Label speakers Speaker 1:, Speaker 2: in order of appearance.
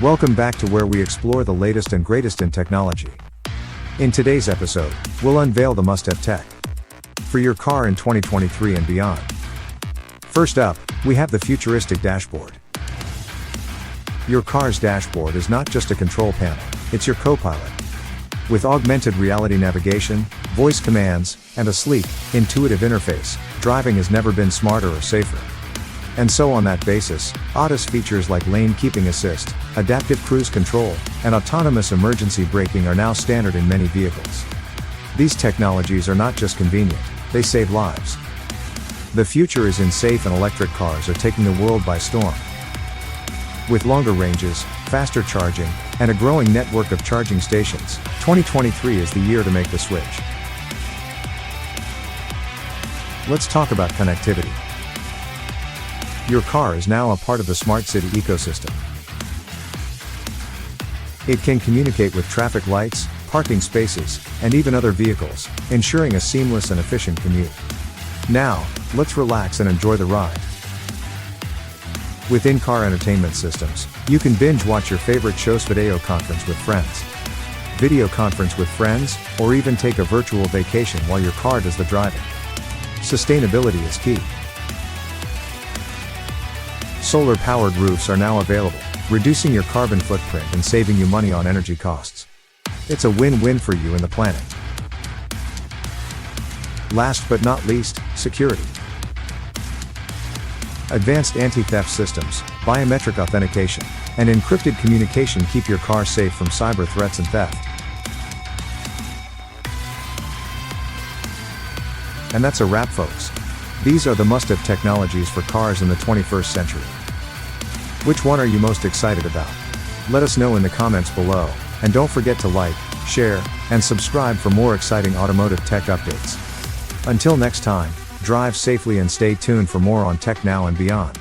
Speaker 1: Welcome back to where we explore the latest and greatest in technology. In today's episode, we'll unveil the must-have tech for your car in 2023 and beyond. First up, we have the futuristic dashboard. Your car's dashboard is not just a control panel, it's your co-pilot. With augmented reality navigation, voice commands, and a sleek, intuitive interface, driving has never been smarter or safer. And so on that basis, ADAS features like lane keeping assist, adaptive cruise control, and autonomous emergency braking are now standard in many vehicles. These technologies are not just convenient, they save lives. The future is in safe, and electric cars are taking the world by storm. With longer ranges, faster charging, and a growing network of charging stations, 2023 is the year to make the switch. Let's talk about connectivity. Your car is now a part of the smart city ecosystem. It can communicate with traffic lights, parking spaces, and even other vehicles, ensuring a seamless and efficient commute. Now, let's relax and enjoy the ride. With in-car entertainment systems, you can binge watch your favorite shows, video conference with friends, or even take a virtual vacation while your car does the driving. Sustainability is key. Solar-powered roofs are now available, reducing your carbon footprint and saving you money on energy costs. It's a win-win for you and the planet. Last but not least, security. Advanced anti-theft systems, biometric authentication, and encrypted communication keep your car safe from cyber threats and theft. And that's a wrap, folks. These are the must-have technologies for cars in the 21st century. Which one are you most excited about? Let us know in the comments below, and don't forget to like, share, and subscribe for more exciting automotive tech updates. Until next time, drive safely and stay tuned for more on Tech Now and beyond.